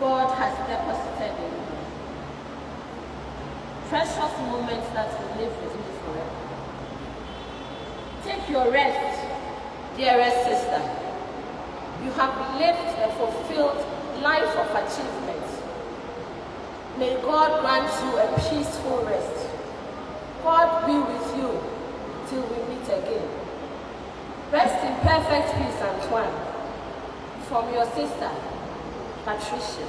God has deposited in you. Precious moments that will live with you forever. Take your rest, dearest sister. You have lived a fulfilled life of achievement. May God grant you a peaceful rest. God be with you till we meet again. Rest in perfect peace, Antoine. From your sister, Patricia.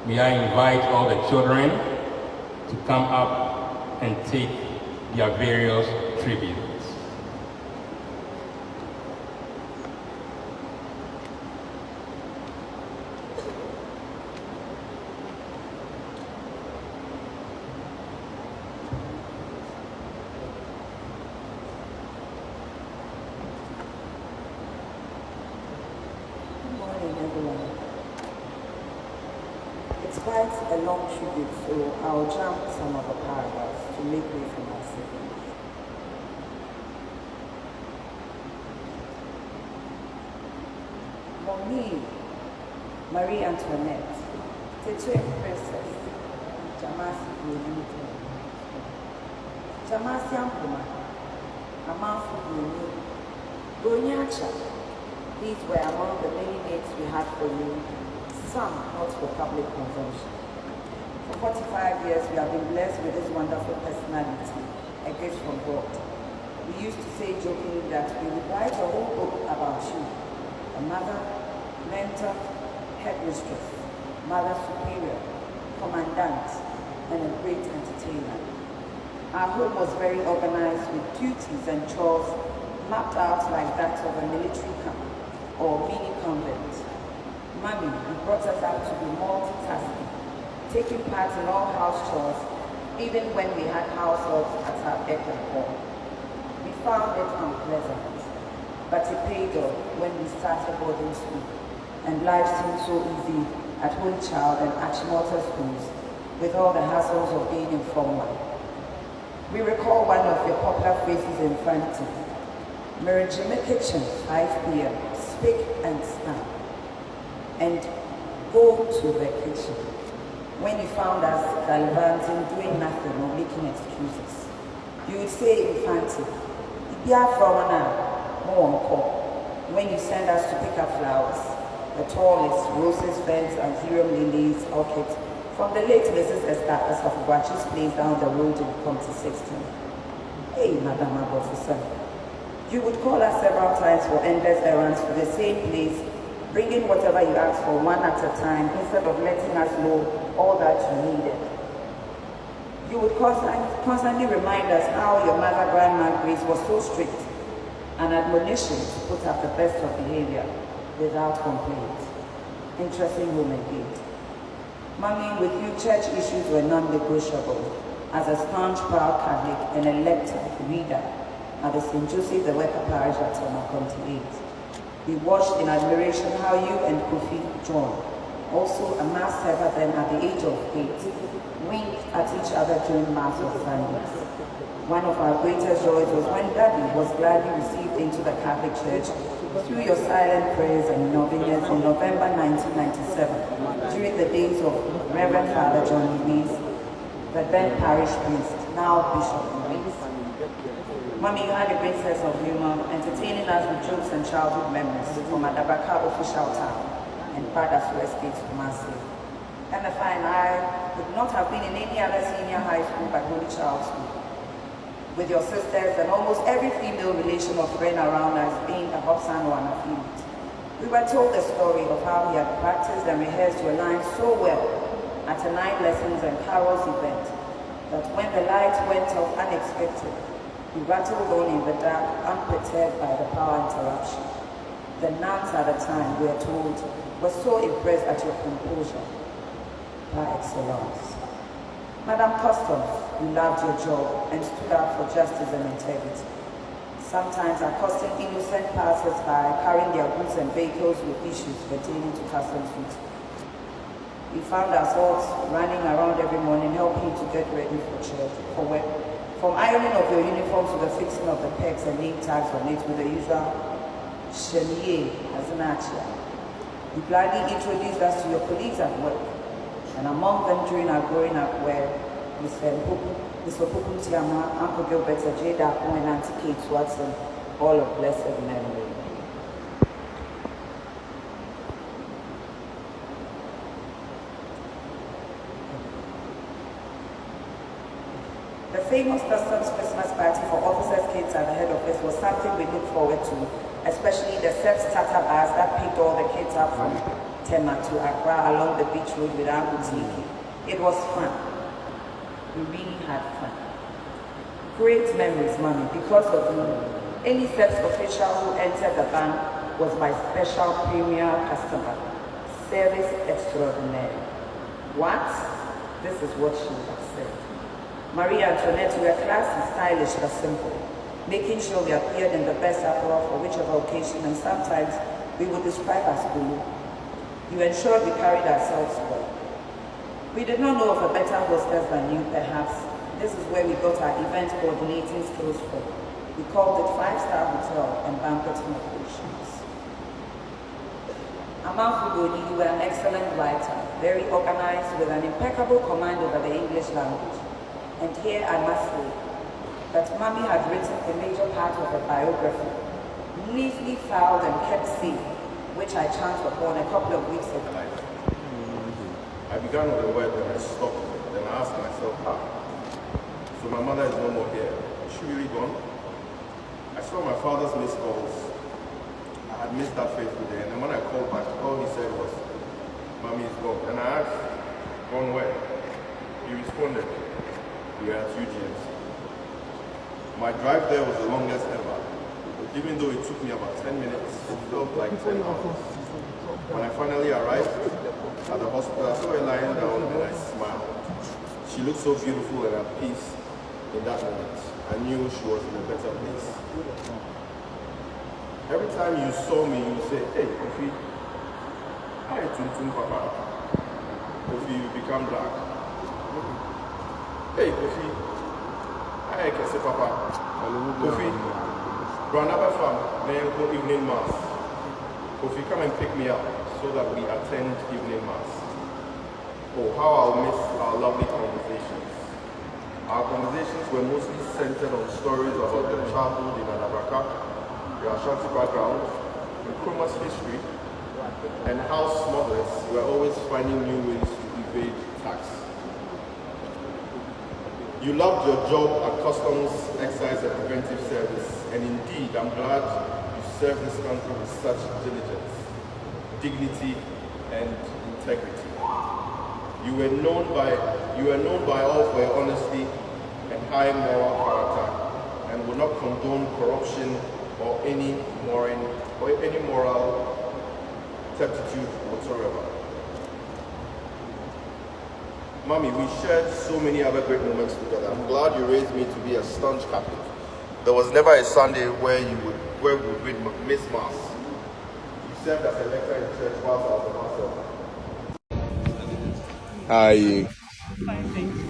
May I invite all the children to come up and take their various tributes. Good morning, everyone. It's quite a long tribute, so I'll jump some of the paragraphs to make way for my siblings. Mommy, Marie Antoinette, Teacher Princess, Jamasi Gulito, Jamasi Ampuma, Amafu Gulu, Gonyacha. These were among the many names we had for you, some not for public consumption. For 45 years, we have been blessed with this wonderful personality, a gift from God. We used to say jokingly that we would write a whole book about you, a mother, mentor, headmistress, mother superior, commandant, and a great entertainer. Our home was very organized with duties and chores mapped out like that of a military camp or mini convent. Mommy, you brought us up to be multitasking, taking part in all house chores, even when we had households at our beck and call. We found it unpleasant, but it paid off when we started boarding school, and life seemed so easy at Home Child and Achimota schools, with all the hassles of being in Form 1. We recall one of your popular phrases in Fanti, Mirajima Kitchen, 5 p.m., speak and stand, and go to the kitchen. When you found us gallivanting, doing nothing or making excuses, you would say in Fanti, when you send us to pick up flowers, the tallest, roses, ferns, anthurium lilies, orchids, from the late Mrs. Esther Asafuachi's place down the road in Comte 16. Hey, Madam Officer. You would call us several times for endless errands to the same place, bringing whatever you asked for one at a time instead of letting us know all that you needed. You would constantly remind us how your mother, Grandma Grace, was so strict, an admonition to put up the best of behavior without complaint. Interesting woman indeed. Mommy, with you, church issues were non-negotiable. As a staunch, proud Catholic and a lector, reader, at the St. Joseph the Worker Parish at Tomakom 8. We watched in admiration how you and Kofi John, also a mass server then at the age of 8, winked at each other during Mass on Sundays. One of our greatest joys was when Daddy was gladly received into the Catholic Church through your silent prayers and novenas in November 1997, during the days of Reverend Father John Dumelos, the then parish priest, now Bishop Dumelos. Mommy, you had a great sense of humor, entertaining us with jokes and childhood memories from Adabaka official town and Padas West States Kumasi. MFI and I would not have been in any other senior high school but Holy Child School. With your sisters and almost every female relation or friend around us being a Hobson or an affiliate. We were told the story of how he had practiced and rehearsed your lines so well at a night lessons and carols event that when the lights went off unexpectedly, we rattled on in the dark, unperturbed by the power interruption. The nuns at the time, we are told, were so impressed at your composure. Par excellence. Madam Customs, you loved your job and stood up for justice and integrity. Sometimes accosting innocent passers-by, carrying their goods and vehicles with issues pertaining to customs duty. We found ourselves running around every morning, helping you to get ready for church, for work. From ironing of your uniforms to the fixing of the pegs and name tags on it with the usual chenier as an achia. You gladly introduced us to your colleagues at work, and among them during our growing up were Mr. Pupu Tiama, Uncle Gilbert, Jada, and Auntie Kate Watson, all of blessed memory. The famous Customs Christmas party for officers' kids at the head office was something we looked forward to, especially the self-starter bars that picked all the kids up from Tema to Accra along the beach road with Uncle Tiki. It was fun. We really had fun. Great memories, Mommy. Because of you, any sex official who entered the van was my special premier customer. Service extraordinary. What? This is what she would have said. Marie Antoinette, we were classy, stylish, but simple, making sure we appeared in the best apparel for whichever occasion, and sometimes we would describe as Bulu. You ensured we carried ourselves well. We did not know of a better hostess than you, perhaps. This is where we got our event coordinating skills from. We called it 5-star hotel and banqueting operations. Amalfi, you were an excellent writer, very organized, with an impeccable command over the English language. And here I must say that Mommy had written a major part of her biography, neatly filed and kept safe, which I chanced upon a couple of weeks ago. I began with a word and I stopped, then I asked myself, how? So my mother is no more here. Is she really gone? I saw my father's missed calls. I had missed that fateful day, and then when I called back, all he said was, Mommy is gone. And I asked, gone where? He responded, we are at UGMC. My drive there was the longest ever. Even though it took me about 10 minutes, it felt like 10 hours. When I finally arrived at the hospital, I saw her lying down and I smiled. She looked so beautiful and at peace in that moment. I knew she was in a better place. Every time you saw me, you say, hey, Kofi, hi, Tum Papa. Kofi, you become black. Hey, Kofi. Hi, Kese Papa. Kofi. Run up from the evening mass. Kofi, come and pick me up so that we attend evening mass. Oh, how I'll miss our lovely conversations. Our conversations were mostly centered on stories about the childhood in Anabraka, the Ashanti background, Nkrumah's history, and how smugglers were always finding new ways to evade tax. You loved your job at Customs, Excise and Preventive Service, and indeed, I'm glad you served this country with such diligence, dignity, and integrity. You were known by all for your honesty and high moral character, and would not condone corruption or any moral turpitude whatsoever. Mommy, we shared so many other great moments together. I'm glad you raised me to be a staunch Catholic. There was never a Sunday where we would miss Mass. You served as a lecturer in church whilst I was a master. Hi. Fine, thank you.